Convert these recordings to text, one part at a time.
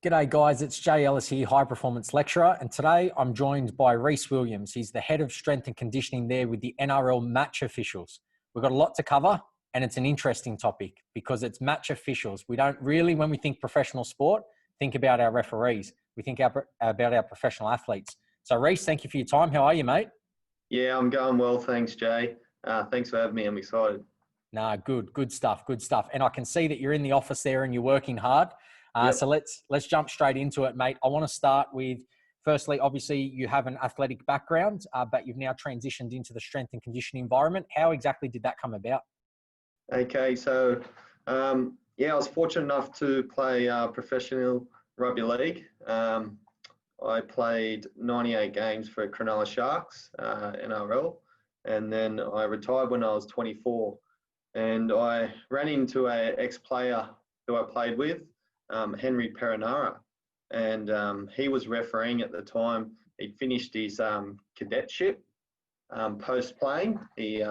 G'day guys, it's Jay Ellis here, High Performance Lecturer, and today I'm joined by REECE Williams. He's the Head of Strength and Conditioning there with the NRL match officials. We've got a lot to cover, and it's an interesting topic because it's match officials. We don't really, when we think professional sport, think about our referees. We think about our professional athletes. So REECE, thank you for your time. How are you, mate? Yeah, I'm going well, thanks, Jay. Thanks for having me. I'm excited. Nah, good stuff. And I can see that you're in the office there and you're working hard. Yep. So let's jump straight into it, mate. I want to start with, firstly, obviously you have an athletic background, but you've now transitioned into the strength and conditioning environment. How exactly did that come about? Okay, so I was fortunate enough to play professional rugby league. I played 98 games for Cronulla Sharks, NRL, and then I retired when I was 24. And I ran into an ex-player who I played with, Henry Perinara, and he was refereeing at the time. He'd finished his cadetship post-playing. He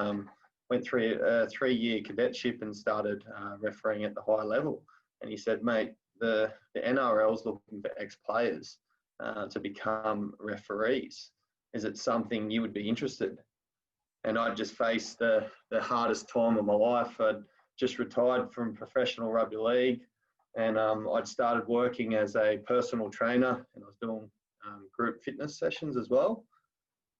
went through a 3-year cadetship and started refereeing at the high level. And he said, mate, the NRL's looking for ex-players to become referees. Is it something you would be interested? And I just faced the hardest time of my life. I'd just retired from professional rugby league, and I'd started working as a personal trainer, and I was doing group fitness sessions as well.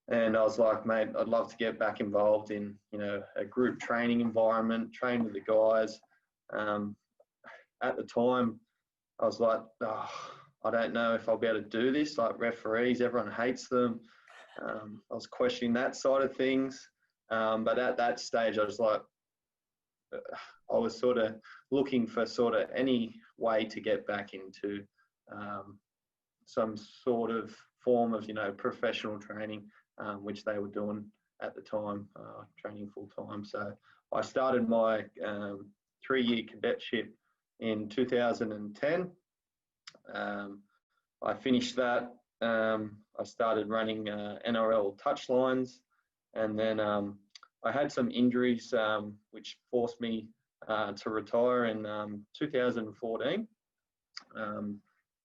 And I was like, mate, I'd love to get back involved in, a group training environment, train with the guys. At the time, I was like, I don't know if I'll be able to do this. Like referees, everyone hates them. I was questioning that side of things. But at that stage, I was like, I was sort of looking for sort of any way to get back into some sort of form of, professional training, which they were doing at the time, training full time. So I started my 3-year cadetship in 2010. I finished that. I started running NRL touchlines, and then I had some injuries which forced me to retire in 2014.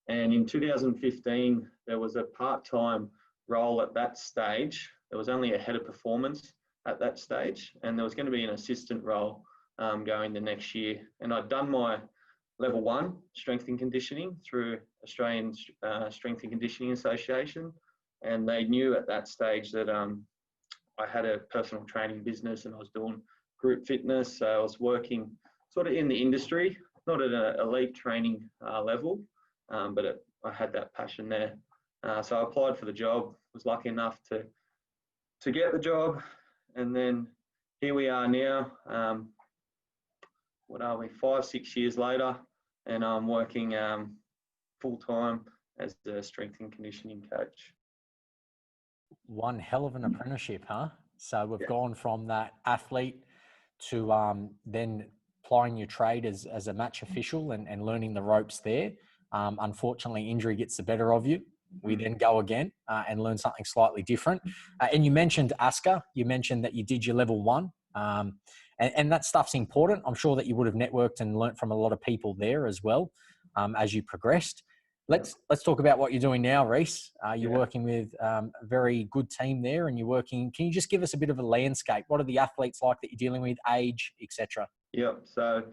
And in 2015, there was a part-time role at that stage. There was only a head of performance at that stage, and there was going to be an assistant role going the next year. And I'd done my level 1 strength and conditioning through Australian Strength and Conditioning Association, and they knew at that stage that I had a personal training business and I was doing group fitness. So I was working sort of in the industry, not at an elite training level, but I had that passion there. So I applied for the job, was lucky enough to get the job, and then here we are now. What are we, 5-6 years later, and I'm working full-time as a strength and conditioning coach. One hell of an apprenticeship, huh? So we've gone from that athlete to then plying your trade as a match official and learning the ropes there. Unfortunately, injury gets the better of you. We then go again and learn something slightly different. And you mentioned ASCA. You mentioned that you did your level 1. And that stuff's important. I'm sure that you would have networked and learnt from a lot of people there as well as you progressed. Let's talk about what you're doing now, REECE. You're working with a very good team there, and you're working. Can you just give us a bit of a landscape? What are the athletes like that you're dealing with, age, etc.? Yeah, so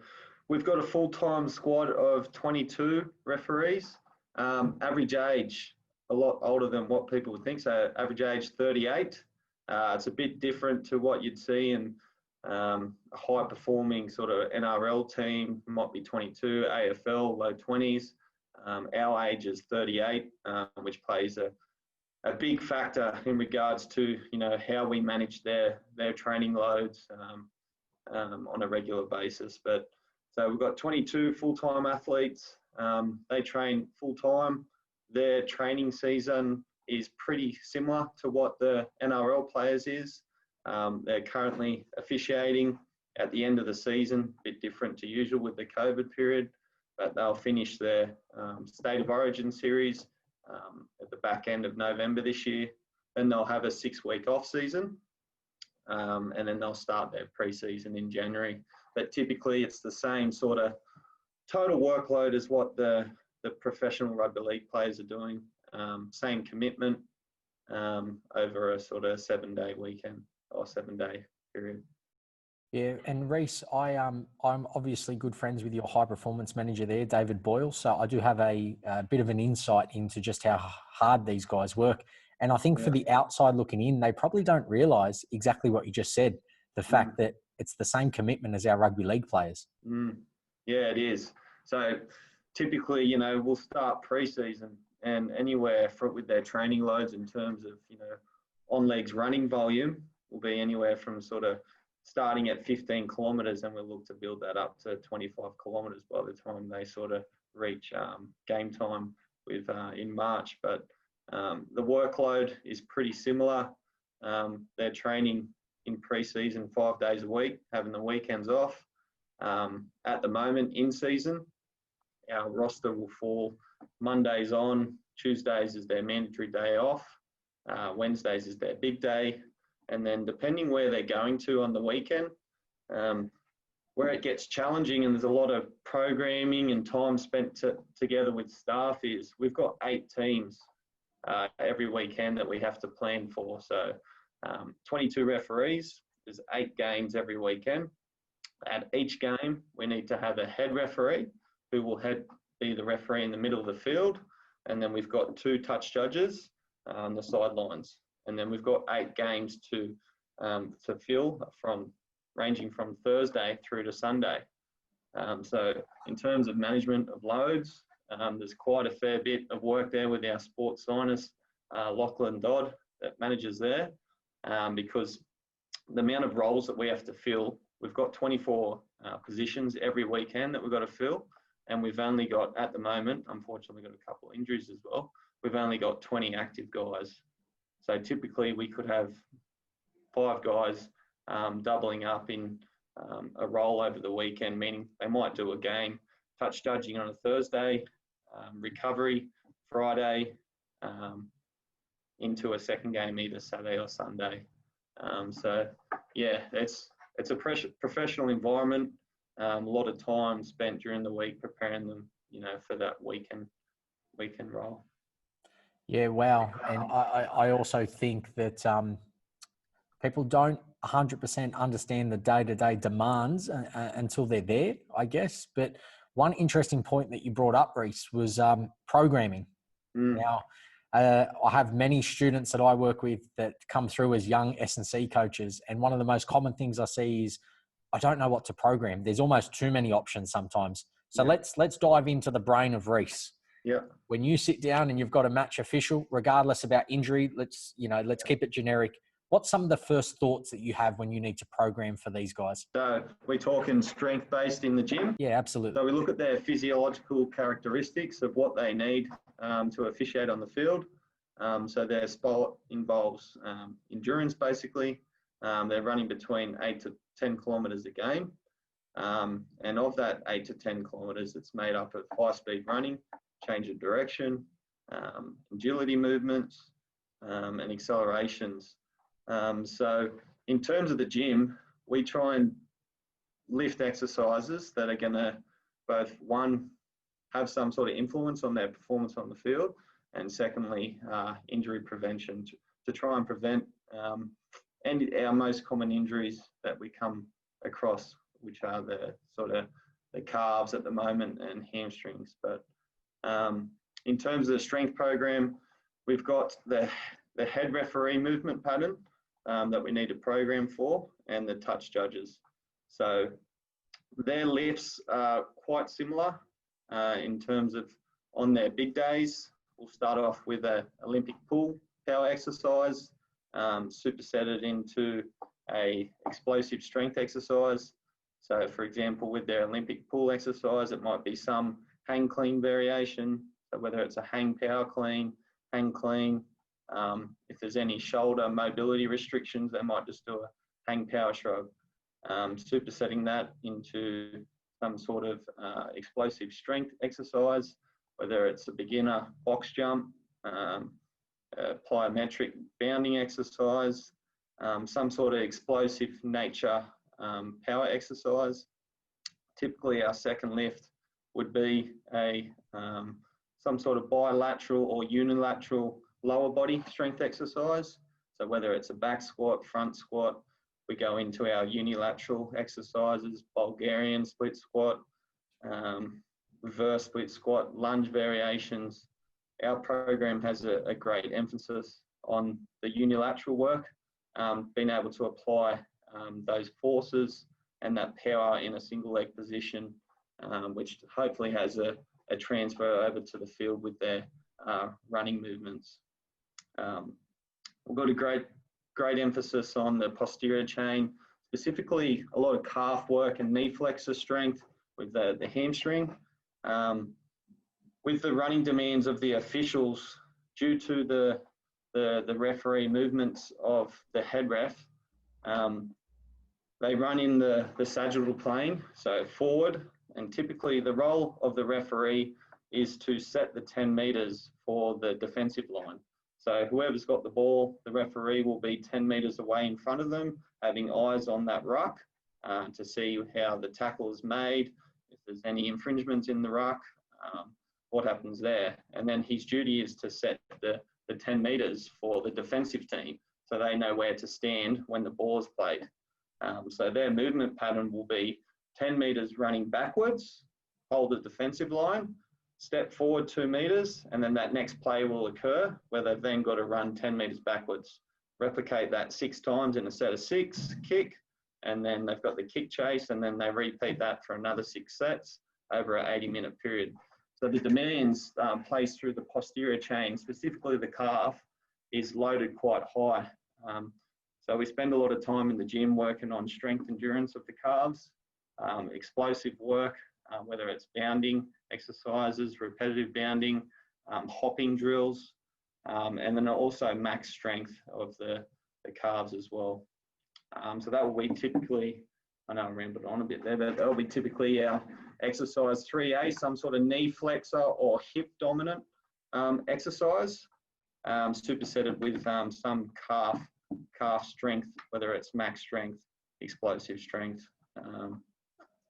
we've got a full-time squad of 22 referees. Average age, a lot older than what people would think. So average age 38. It's a bit different to what you'd see in a high-performing sort of NRL team. Might be 22, AFL, low 20s. Our age is 38, which plays a big factor in regards to how we manage their training loads on a regular basis. But so we've got 22 full-time athletes. They train full-time. Their training season is pretty similar to what the NRL players is. They're currently officiating at the end of the season, a bit different to usual with the COVID period. But they'll finish their State of Origin series at the back end of November this year. Then they'll have a 6-week off season, and then they'll start their pre-season in January. But typically it's the same sort of total workload as what the the professional rugby league players are doing. Same commitment over a sort of 7-day weekend or 7-day period. Yeah, and Reece, I'm obviously good friends with your high performance manager there, David Boyle. So I do have a bit of an insight into just how hard these guys work. And I think for the outside looking in, they probably don't realise exactly what you just said. The fact that it's the same commitment as our rugby league players. Yeah, it is. So typically, you know, we'll start pre-season and anywhere with their training loads in terms of, you know, on legs running volume will be anywhere from sort of starting at 15 kilometres, and we'll look to build that up to 25 kilometres by the time they sort of reach game time with in March. But the workload is pretty similar. They're training in pre-season 5 days a week, having the weekends off. At the moment, in season, our roster will fall Mondays on, Tuesdays is their mandatory day off, Wednesdays is their big day, and then depending where they're going to on the weekend, where it gets challenging and there's a lot of programming and time spent together with staff is we've got 8 teams every weekend that we have to plan for. So 22 referees, there's 8 games every weekend. At each game, we need to have a head referee who will be the referee in the middle of the field. And then we've got 2 touch judges on the sidelines. And then we've got 8 games to fill ranging from Thursday through to Sunday. So in terms of management of loads, there's quite a fair bit of work there with our sports scientist, Lachlan Dodd, that manages there, because the amount of roles that we have to fill, we've got 24 positions every weekend that we've got to fill, and we've only got, at the moment, unfortunately, got a couple of injuries as well, we've only got 20 active guys. So typically we could have 5 guys doubling up in a role over the weekend, meaning they might do a game, touch judging on a Thursday, recovery Friday, into a second game either Saturday or Sunday. So yeah, it's a professional environment. A lot of time spent during the week preparing them, you know, for that weekend role. Yeah, wow. And I also think that people don't 100% understand the day-to-day demands until they're there, I guess. But one interesting point that you brought up, Reece, was programming. Now, I have many students that I work with that come through as young S&C coaches. And one of the most common things I see is, I don't know what to program. There's almost too many options sometimes. So let's dive into the brain of Reece. Yeah. When you sit down and you've got a match official, regardless about injury, let's keep it generic. What's some of the first thoughts that you have when you need to program for these guys? So we're talking strength-based in the gym? Yeah, absolutely. So we look at their physiological characteristics of what they need to officiate on the field. So their sport involves endurance, basically. They're running between 8 to 10 kilometres a game. And of that 8 to 10 kilometres, it's made up of high-speed running, change of direction, agility movements, and accelerations. So in terms of the gym, we try and lift exercises that are going to both, one, have some sort of influence on their performance on the field, and secondly, injury prevention to try and prevent our most common injuries that we come across, which are the calves at the moment and hamstrings. But in terms of the strength program, we've got the head referee movement pattern that we need to program for, and the touch judges. So their lifts are quite similar in terms of on their big days. We'll start off with an Olympic pull power exercise, superset it into a explosive strength exercise. So for example, with their Olympic pull exercise, it might be some hang clean variation. So whether it's a hang power clean, hang clean, if there's any shoulder mobility restrictions, they might just do a hang power shrug. Supersetting that into some sort of explosive strength exercise, whether it's a beginner box jump, plyometric bounding exercise, some sort of explosive nature power exercise. Typically our second lift would be a some sort of bilateral or unilateral lower body strength exercise. So whether it's a back squat, front squat, we go into our unilateral exercises, Bulgarian split squat, reverse split squat, lunge variations. Our program has a great emphasis on the unilateral work, being able to apply those forces and that power in a single leg position, which hopefully has a transfer over to the field with their running movements. We've got a great emphasis on the posterior chain, specifically a lot of calf work and knee flexor strength with the hamstring. With the running demands of the officials, due to the referee movements of the head ref, they run in the sagittal plane, so forward, and typically the role of the referee is to set the 10 meters for the defensive line. So whoever's got the ball, the referee will be 10 meters away in front of them, having eyes on that ruck to see how the tackle is made, if there's any infringements in the ruck, what happens there. And then his duty is to set the 10 meters for the defensive team, so they know where to stand when the ball is played. So their movement pattern will be 10 meters running backwards, hold the defensive line, step forward 2 meters, and then that next play will occur where they've then got to run 10 meters backwards. Replicate that 6 times in a set of 6, kick, and then they've got the kick chase, and then they repeat that for another 6 sets over an 80-minute period. So the demands placed through the posterior chain, specifically the calf, is loaded quite high. So we spend a lot of time in the gym working on strength endurance of the calves, explosive work, whether it's bounding exercises, repetitive bounding, hopping drills, and then also max strength of the calves as well. So that will be typically, I know I rambled on a bit there, but that will be typically our exercise 3A, some sort of knee flexor or hip dominant exercise, supersetted with some calf strength, whether it's max strength, explosive strength,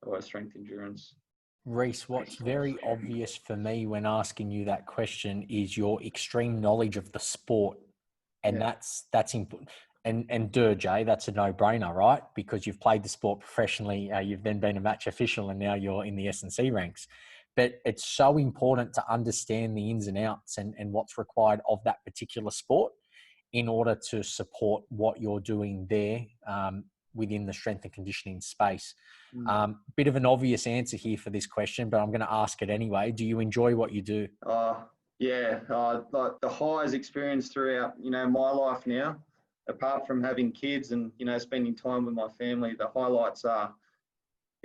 or strength endurance. Reece, what's very obvious for me when asking you that question is your extreme knowledge of the sport. And that's important. And Jay, that's a no-brainer, right? Because you've played the sport professionally, you've then been a match official, and now you're in the S&C ranks. But it's so important to understand the ins and outs and what's required of that particular sport in order to support what you're doing there within the strength and conditioning space. Bit of an obvious answer here for this question, but I'm going to ask it anyway. Do you enjoy what you do? Yeah, like the highs experienced throughout, my life now, apart from having kids and, spending time with my family, the highlights are,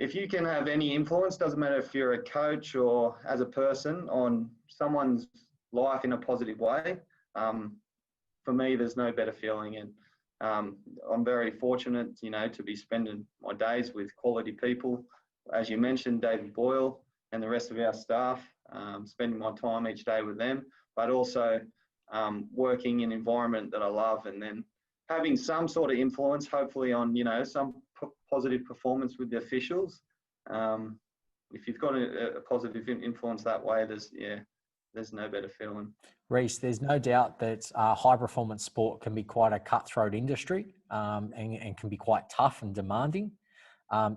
if you can have any influence, doesn't matter if you're a coach or as a person, on someone's life in a positive way, for me, there's no better feeling. And I'm very fortunate, to be spending my days with quality people. As you mentioned, David Boyle and the rest of our staff, spending my time each day with them, but also working in an environment that I love, and then having some sort of influence, hopefully on, some positive performance with the officials. If you've got a positive influence that way, there's no better feeling. Reece, there's no doubt that high performance sport can be quite a cutthroat industry and can be quite tough and demanding.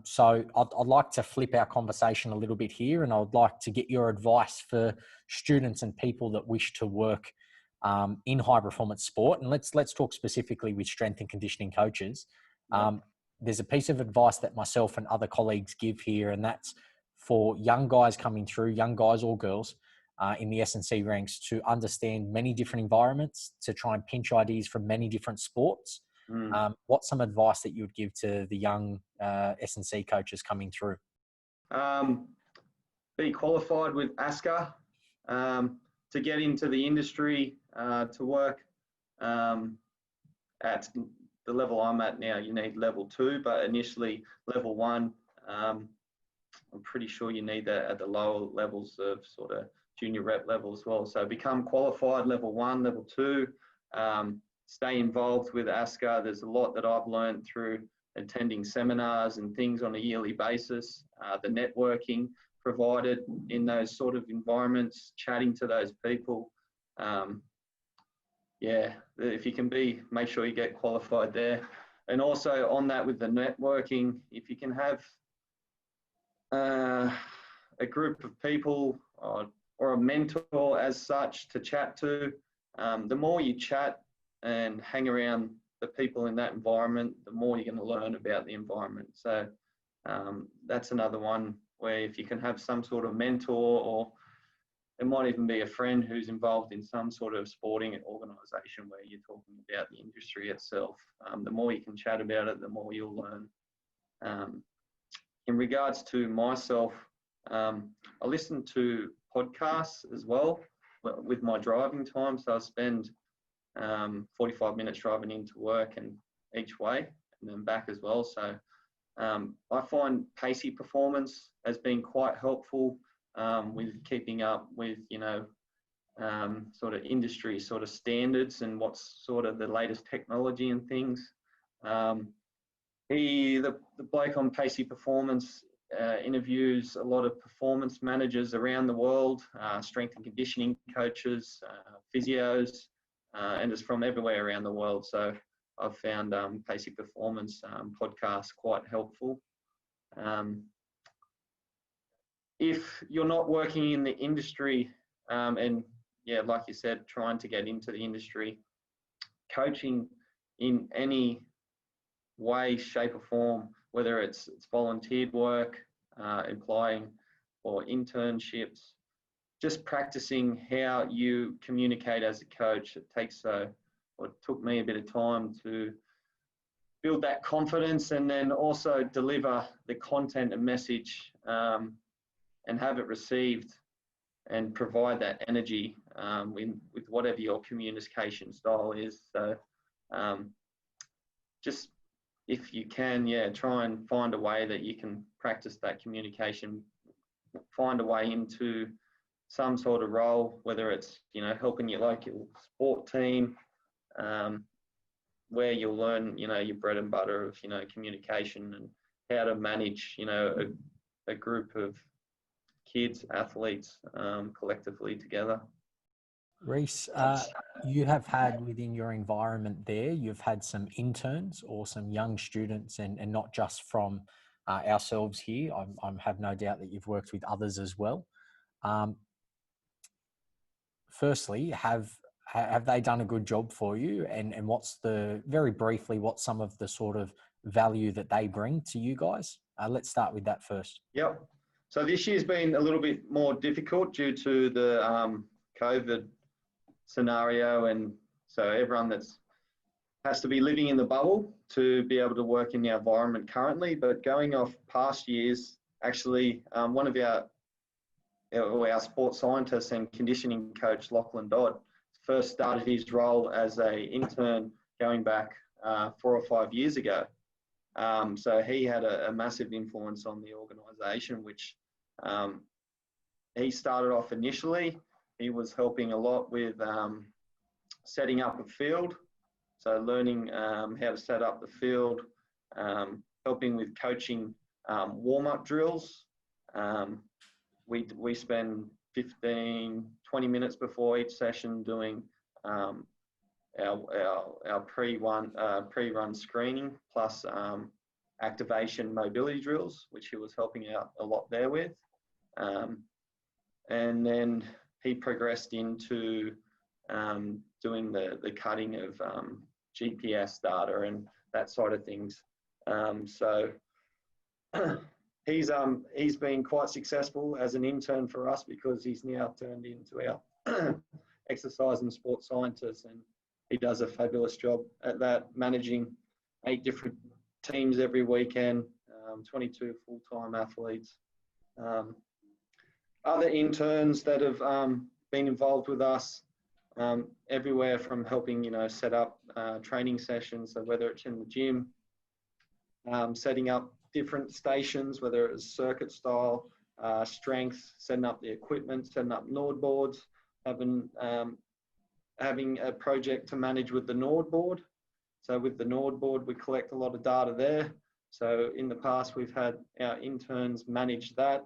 So I'd like to flip our conversation a little bit here, and I would like to get your advice for students and people that wish to work in high performance sport. And let's talk specifically with strength and conditioning coaches. There's a piece of advice that myself and other colleagues give here, and that's for young guys coming through, young guys or girls, in the S&C ranks, to understand many different environments, to try and pinch ideas from many different sports. What's some advice that you would give to the young S&C coaches coming through? Be qualified with ASCA to get into the industry, to work at the level I'm at now. You need level 2, but initially level 1. I'm pretty sure you need that at the lower levels of sort of junior rep level as well. So become qualified level 1, level 2, stay involved with ASCA. There's a lot that I've learned through attending seminars and things on a yearly basis, the networking, provided in those sort of environments, chatting to those people. Yeah, if you can make sure you get qualified there. And also on that with the networking, if you can have a group of people or a mentor as such to chat to, the more you chat and hang around the people in that environment, the more you're going to learn about the environment. So that's another one where if you can have some sort of mentor, or it might even be a friend who's involved in some sort of sporting organisation where you're talking about the industry itself, the more you can chat about it, the more you'll learn. In regards to myself, I listen to podcasts as well with my driving time. So I spend 45 minutes driving into work and each way and then back as well. So I find Pacey Performance has been quite helpful with keeping up with, sort of industry sort of standards and what's sort of the latest technology and things. The bloke on Pacey Performance interviews a lot of performance managers around the world, strength and conditioning coaches, physios, and it's from everywhere around the world. So I've found Pacey Performance podcast quite helpful. If you're not working in the industry, and yeah, like you said, trying to get into the industry, coaching in any way, shape or form, whether it's volunteered work, applying or internships, just practicing how you communicate as a coach. It took me a bit of time to build that confidence and then also deliver the content and message and have it received and provide that energy with whatever your communication style is. So just if you can, try and find a way that you can practice that communication, find a way into some sort of role, whether it's, helping your local sport team, where you'll learn, your bread and butter of, communication and how to manage, a group of kids, athletes, collectively together. REECE, you have had within your environment there, you've had some interns or some young students and not just from ourselves here. I have no doubt that you've worked with others as well. Firstly, have they done a good job for you? And what's very briefly, what's some of the sort of value that they bring to you guys? Let's start with that first. Yep. So this year's been a little bit more difficult due to the COVID scenario, and so everyone has to be living in the bubble to be able to work in the environment currently. But going off past years, actually, one of our sports scientists and conditioning coach, Lachlan Dodd, first started his role as an intern going back 4 or 5 years ago. So he had a massive influence on the organisation, which he started off initially. He was helping a lot with setting up a field, so learning how to set up the field, helping with coaching warm-up drills. We spend 15, 20 minutes before each session doing our pre-run screening plus activation mobility drills, which he was helping out a lot there with. And then he progressed into doing the cutting of GPS data and that side of things. So he's been quite successful as an intern for us because he's now turned into our exercise and sports scientist, and he does a fabulous job at that, managing 8 different teams every weekend, 22 full-time athletes. Other interns that have been involved with us, everywhere from helping, set up training sessions, so whether it's in the gym, setting up different stations, whether it's circuit style, strength, setting up the equipment, setting up Nord boards, having a project to manage with the Nord board. So with the Nord board, we collect a lot of data there. So in the past, we've had our interns manage that,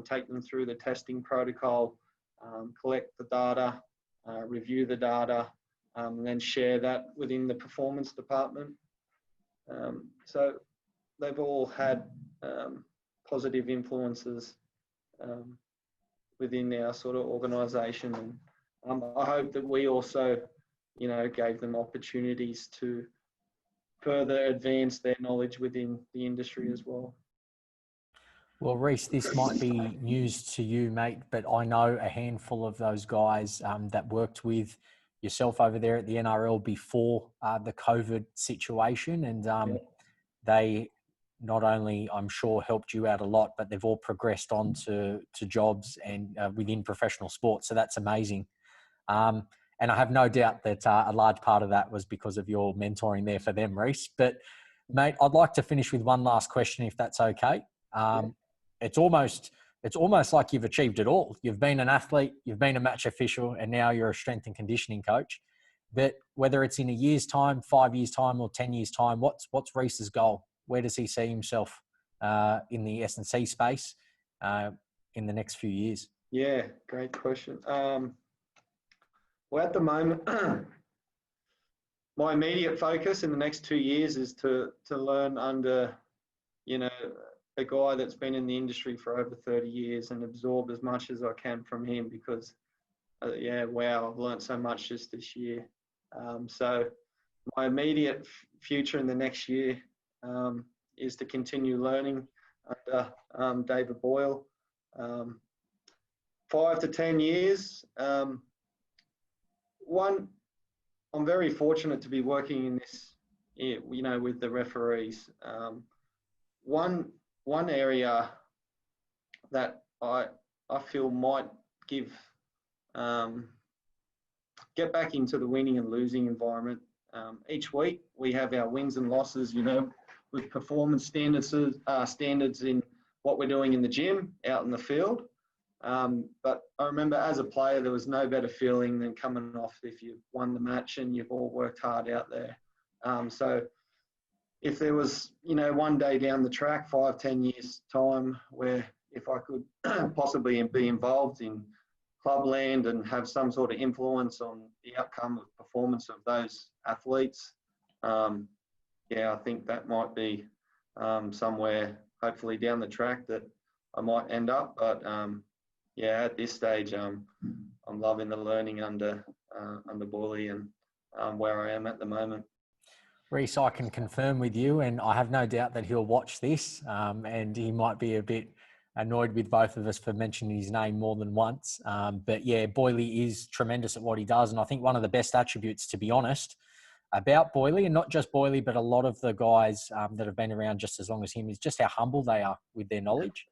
take them through the testing protocol, collect the data, review the data, and then share that within the performance department. So they've all had positive influences within our sort of organisation, and I hope that we also, gave them opportunities to further advance their knowledge within the industry as well. Well, Reece, this might be news to you, mate, but I know a handful of those guys that worked with yourself over there at the NRL before the COVID situation, and they not only, I'm sure, helped you out a lot, but they've all progressed on to jobs and within professional sports. So that's amazing. And I have no doubt that a large part of that was because of your mentoring there for them, Reece. But, mate, I'd like to finish with one last question, if that's okay. It's almost like you've achieved it all. You've been an athlete, you've been a match official, and now you're a strength and conditioning coach. But whether it's in a year's time, 5 years' time, or 10 years' time, what's Reece's goal? Where does he see himself in the S&C space in the next few years? Yeah, great question. Well, at the moment, my immediate focus in the next 2 years is to learn under, a guy that's been in the industry for over 30 years and absorb as much as I can from him, because, wow, I've learned so much just this year. So my immediate future in the next year is to continue learning under David Boyle. 5 to 10 years. I'm very fortunate to be working in this, with the referees. One area that I feel might get back into the winning and losing environment. Each week we have our wins and losses, with performance standards in what we're doing in the gym, out in the field. But I remember as a player, there was no better feeling than coming off if you've won the match and you've all worked hard out there. So if there was, one day down the track, 5, 10 years time, where if I could possibly be involved in clubland and have some sort of influence on the outcome of performance of those athletes, I think that might be somewhere hopefully down the track that I might end up. But at this stage, I'm loving the learning under Boyle and where I am at the moment. Reece, I can confirm with you, and I have no doubt that he'll watch this, and he might be a bit annoyed with both of us for mentioning his name more than once. But yeah, Boyle is tremendous at what he does, and I think one of the best attributes, to be honest, about Boyle, and not just Boyle, but a lot of the guys that have been around just as long as him, is just how humble they are with their knowledge.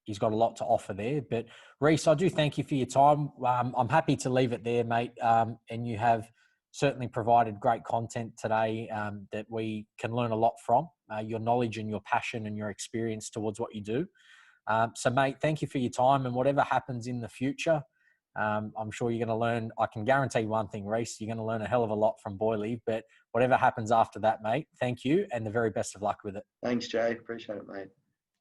He's got a lot to offer there. But Reece, I do thank you for your time. I'm happy to leave it there, mate. And you have certainly provided great content today that we can learn a lot from, your knowledge and your passion and your experience towards what you do. So, mate, thank you for your time, and whatever happens in the future, I'm sure you're going to learn. I can guarantee one thing, Reece, you're going to learn a hell of a lot from Boyle, but whatever happens after that, mate, thank you, and the very best of luck with it. Thanks, Jay. Appreciate it, mate.